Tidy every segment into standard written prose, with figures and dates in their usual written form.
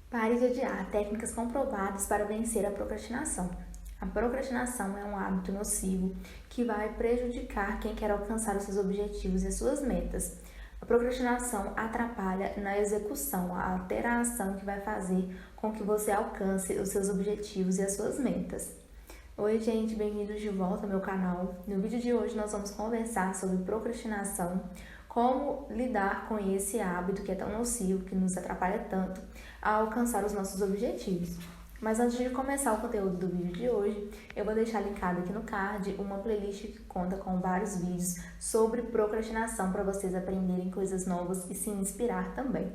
Pare de adiar técnicas comprovadas para vencer a procrastinação. A procrastinação é um hábito nocivo que vai prejudicar quem quer alcançar os seus objetivos e suas metas. A procrastinação atrapalha na execução, a alteração que vai fazer com que você alcance os seus objetivos e as suas metas. Oi gente, bem-vindos de volta ao meu canal. No vídeo de hoje nós vamos conversar sobre procrastinação, como lidar com esse hábito que é tão nocivo, que nos atrapalha tanto a alcançar os nossos objetivos. Mas antes de começar o conteúdo do vídeo de hoje, eu vou deixar linkado aqui no card uma playlist que conta com vários vídeos sobre procrastinação para vocês aprenderem coisas novas e se inspirar também.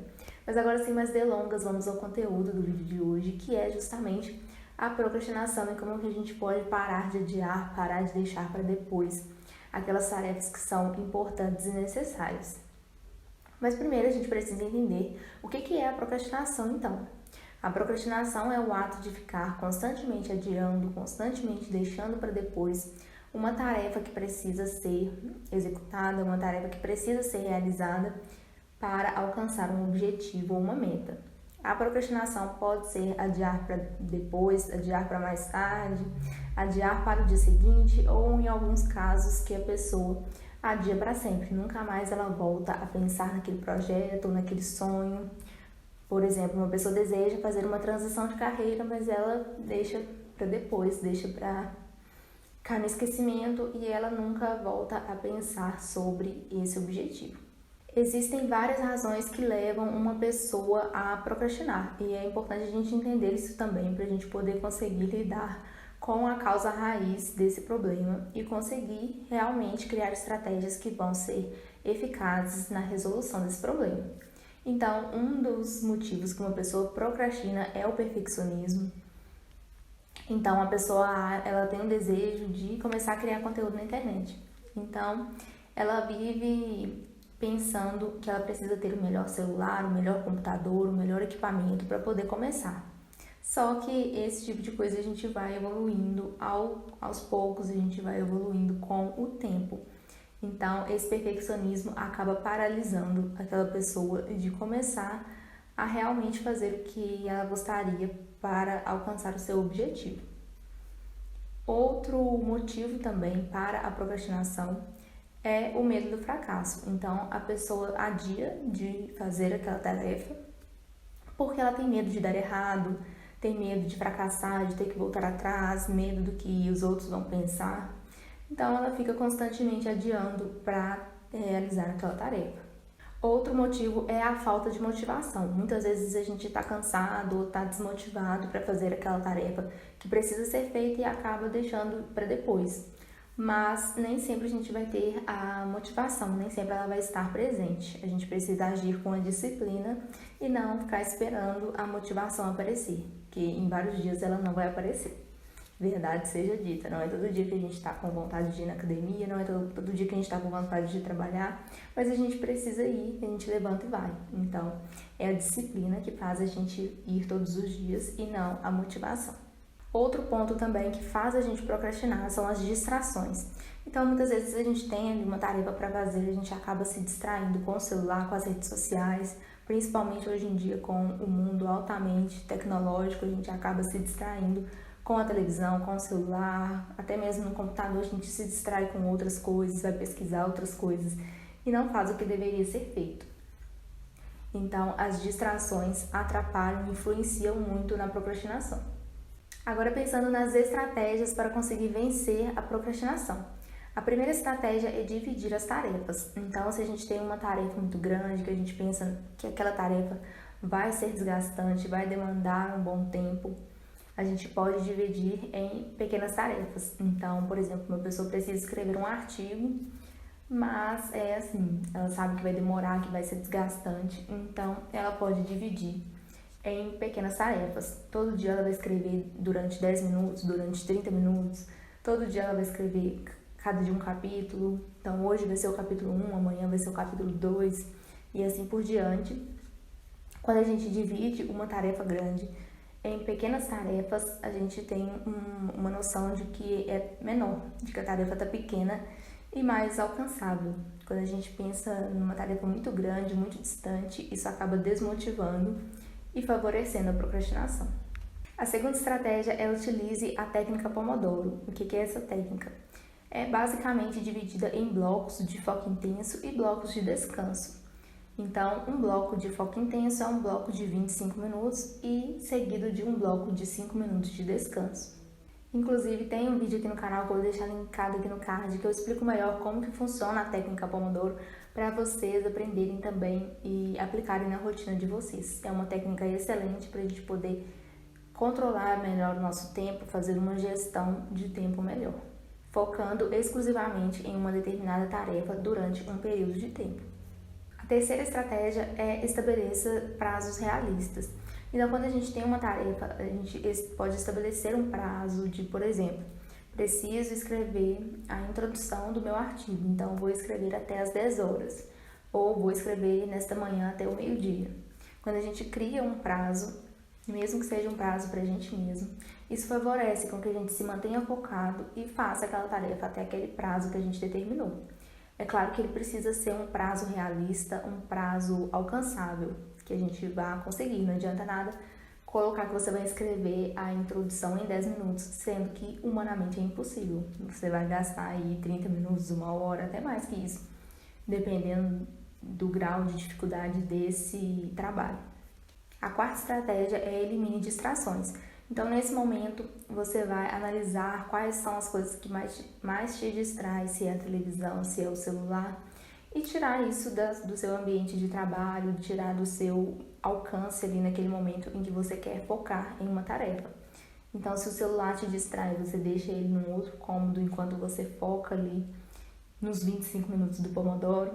Mas agora, sem mais delongas, vamos ao conteúdo do vídeo de hoje, que é justamente a procrastinação e como que a gente pode parar de adiar, parar de deixar para depois aquelas tarefas que são importantes e necessárias. Mas primeiro a gente precisa entender o que é a procrastinação então. A procrastinação é o ato de ficar constantemente adiando, constantemente deixando para depois uma tarefa que precisa ser executada, uma tarefa que precisa ser realizada para alcançar um objetivo ou uma meta. A procrastinação pode ser adiar para depois, adiar para mais tarde, adiar para o dia seguinte ou, em alguns casos, que a pessoa adia para sempre. Nunca mais ela volta a pensar naquele projeto ou naquele sonho. Por exemplo, uma pessoa deseja fazer uma transição de carreira, mas ela deixa para depois, deixa para ficar no esquecimento e ela nunca volta a pensar sobre esse objetivo. Existem várias razões que levam uma pessoa a procrastinar e é importante a gente entender isso também para a gente poder conseguir lidar com a causa raiz desse problema e conseguir realmente criar estratégias que vão ser eficazes na resolução desse problema. Então, um dos motivos que uma pessoa procrastina é o perfeccionismo. Então, a pessoa ela tem um desejo de começar a criar conteúdo na internet. Então, ela vive pensando que ela precisa ter o melhor celular, o melhor computador, o melhor equipamento para poder começar. Só que esse tipo de coisa a gente vai evoluindo aos poucos, a gente vai evoluindo com o tempo. Então, esse perfeccionismo acaba paralisando aquela pessoa de começar a realmente fazer o que ela gostaria para alcançar o seu objetivo. Outro motivo também para a procrastinação é o medo do fracasso. Então, a pessoa adia de fazer aquela tarefa porque ela tem medo de dar errado, tem medo de fracassar, de ter que voltar atrás, medo do que os outros vão pensar. Então, ela fica constantemente adiando para realizar aquela tarefa. Outro motivo é a falta de motivação. Muitas vezes a gente está cansado ou está desmotivado para fazer aquela tarefa que precisa ser feita e acaba deixando para depois. Mas nem sempre a gente vai ter a motivação, nem sempre ela vai estar presente. A gente precisa agir com a disciplina e não ficar esperando a motivação aparecer, que em vários dias ela não vai aparecer. Verdade seja dita, não é todo dia que a gente está com vontade de ir na academia, não é todo dia que a gente está com vontade de trabalhar, mas a gente precisa ir, a gente levanta e vai. Então, é a disciplina que faz a gente ir todos os dias e não a motivação. Outro ponto também que faz a gente procrastinar são as distrações. Então, muitas vezes a gente tem ali uma tarefa para fazer, a gente acaba se distraindo com o celular, com as redes sociais, principalmente hoje em dia com o mundo altamente tecnológico, a gente acaba se distraindo com a televisão, com o celular, até mesmo no computador a gente se distrai com outras coisas, vai pesquisar outras coisas e não faz o que deveria ser feito. Então, as distrações atrapalham e influenciam muito na procrastinação. Agora, pensando nas estratégias para conseguir vencer a procrastinação. A primeira estratégia é dividir as tarefas. Então, se a gente tem uma tarefa muito grande, que a gente pensa que aquela tarefa vai ser desgastante, vai demandar um bom tempo, a gente pode dividir em pequenas tarefas. Então, por exemplo, uma pessoa precisa escrever um artigo, mas ela sabe que vai demorar, que vai ser desgastante, então ela pode dividir em pequenas tarefas. Todo dia ela vai escrever durante 10 minutos, durante 30 minutos, todo dia ela vai escrever cada dia um capítulo. Então, hoje vai ser o capítulo 1, amanhã vai ser o capítulo 2 e assim por diante. Quando a gente divide uma tarefa grande em pequenas tarefas, a gente tem uma noção de que é menor, de que a tarefa está pequena e mais alcançável. Quando a gente pensa numa tarefa muito grande, muito distante, isso acaba desmotivando e favorecendo a procrastinação. A segunda estratégia é utilize a técnica Pomodoro. O que é essa técnica? É basicamente dividida em blocos de foco intenso e blocos de descanso. Então, um bloco de foco intenso é um bloco de 25 minutos e seguido de um bloco de 5 minutos de descanso. Inclusive, tem um vídeo aqui no canal que eu vou deixar linkado aqui no card que eu explico melhor como que funciona a técnica Pomodoro para vocês aprenderem também e aplicarem na rotina de vocês. É uma técnica excelente para a gente poder controlar melhor o nosso tempo, fazer uma gestão de tempo melhor, focando exclusivamente em uma determinada tarefa durante um período de tempo. A terceira estratégia é estabeleça prazos realistas. Então, quando a gente tem uma tarefa, a gente pode estabelecer um prazo de, por exemplo, preciso escrever a introdução do meu artigo, então vou escrever até às 10 horas, ou vou escrever nesta manhã até o meio-dia. Quando a gente cria um prazo, mesmo que seja um prazo para a gente mesmo, isso favorece com que a gente se mantenha focado e faça aquela tarefa até aquele prazo que a gente determinou. É claro que ele precisa ser um prazo realista, um prazo alcançável, que a gente vá conseguir. Não adianta nada colocar que você vai escrever a introdução em 10 minutos, sendo que humanamente é impossível. Você vai gastar aí 30 minutos, 1 hora, até mais que isso, dependendo do grau de dificuldade desse trabalho. A quarta estratégia é elimine distrações. Então, nesse momento, você vai analisar quais são as coisas que mais te distraem, se é a televisão, se é o celular, e tirar isso do seu ambiente de trabalho, tirar do seu alcance ali naquele momento em que você quer focar em uma tarefa. Então, se o celular te distrai, você deixa ele num outro cômodo enquanto você foca ali nos 25 minutos do Pomodoro.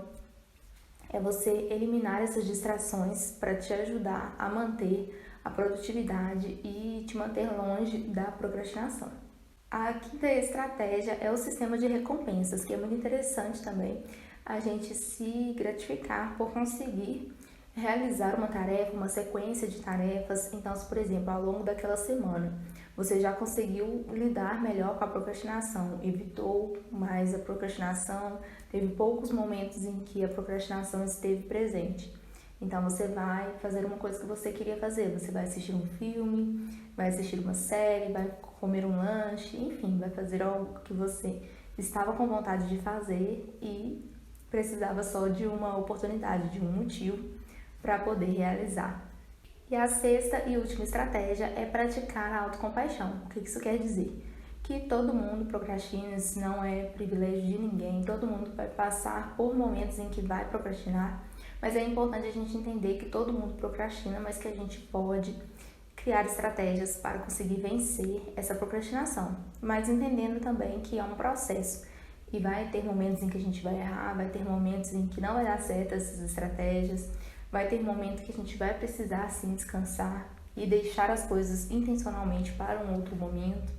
É você eliminar essas distrações para te ajudar a manter a produtividade e te manter longe da procrastinação. A quinta estratégia é o sistema de recompensas, que é muito interessante também a gente se gratificar por conseguir realizar uma tarefa, uma sequência de tarefas. Então, se por exemplo, ao longo daquela semana você já conseguiu lidar melhor com a procrastinação, evitou mais a procrastinação, teve poucos momentos em que a procrastinação esteve presente. Então, você vai fazer uma coisa que você queria fazer. Você vai assistir um filme, vai assistir uma série, vai comer um lanche, enfim, vai fazer algo que você estava com vontade de fazer e precisava só de uma oportunidade, de um motivo para poder realizar. E a sexta e última estratégia é praticar a autocompaixão. O que isso quer dizer? Que todo mundo procrastina, isso não é privilégio de ninguém, todo mundo vai passar por momentos em que vai procrastinar. Mas é importante a gente entender que todo mundo procrastina, mas que a gente pode criar estratégias para conseguir vencer essa procrastinação. Mas entendendo também que é um processo e vai ter momentos em que a gente vai errar, vai ter momentos em que não vai dar certo essas estratégias, vai ter momentos que a gente vai precisar sim descansar e deixar as coisas intencionalmente para um outro momento.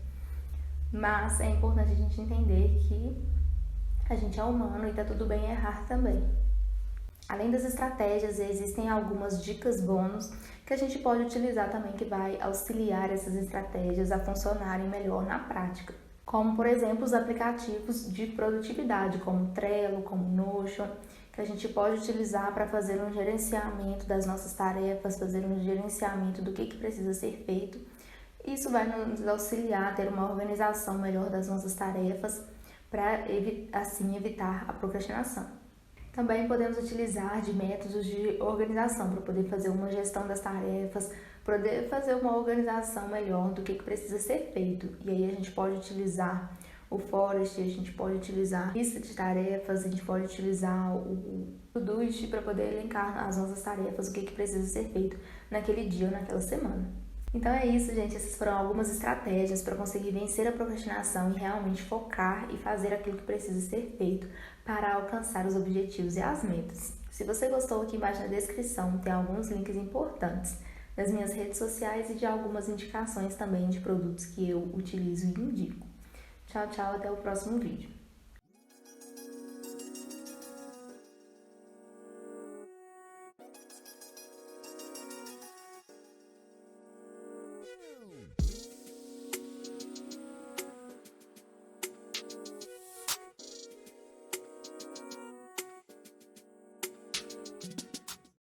Mas é importante a gente entender que a gente é humano e tá tudo bem errar também. Além das estratégias, existem algumas dicas bônus que a gente pode utilizar também que vai auxiliar essas estratégias a funcionarem melhor na prática. Como, por exemplo, os aplicativos de produtividade, como Trello, como Notion, que a gente pode utilizar para fazer um gerenciamento das nossas tarefas, fazer um gerenciamento do que precisa ser feito. Isso vai nos auxiliar a ter uma organização melhor das nossas tarefas para assim evitar a procrastinação. Também podemos utilizar de métodos de organização para poder fazer uma gestão das tarefas, poder fazer uma organização melhor do que precisa ser feito. E aí a gente pode utilizar o Forest, a gente pode utilizar lista de tarefas, a gente pode utilizar o Todoist para poder elencar as nossas tarefas, o que precisa ser feito naquele dia ou naquela semana. Então é isso, gente. Essas foram algumas estratégias para conseguir vencer a procrastinação e realmente focar e fazer aquilo que precisa ser feito para alcançar os objetivos e as metas. Se você gostou, aqui embaixo na descrição tem alguns links importantes das minhas redes sociais e de algumas indicações também de produtos que eu utilizo e indico. Tchau, tchau, até o próximo vídeo.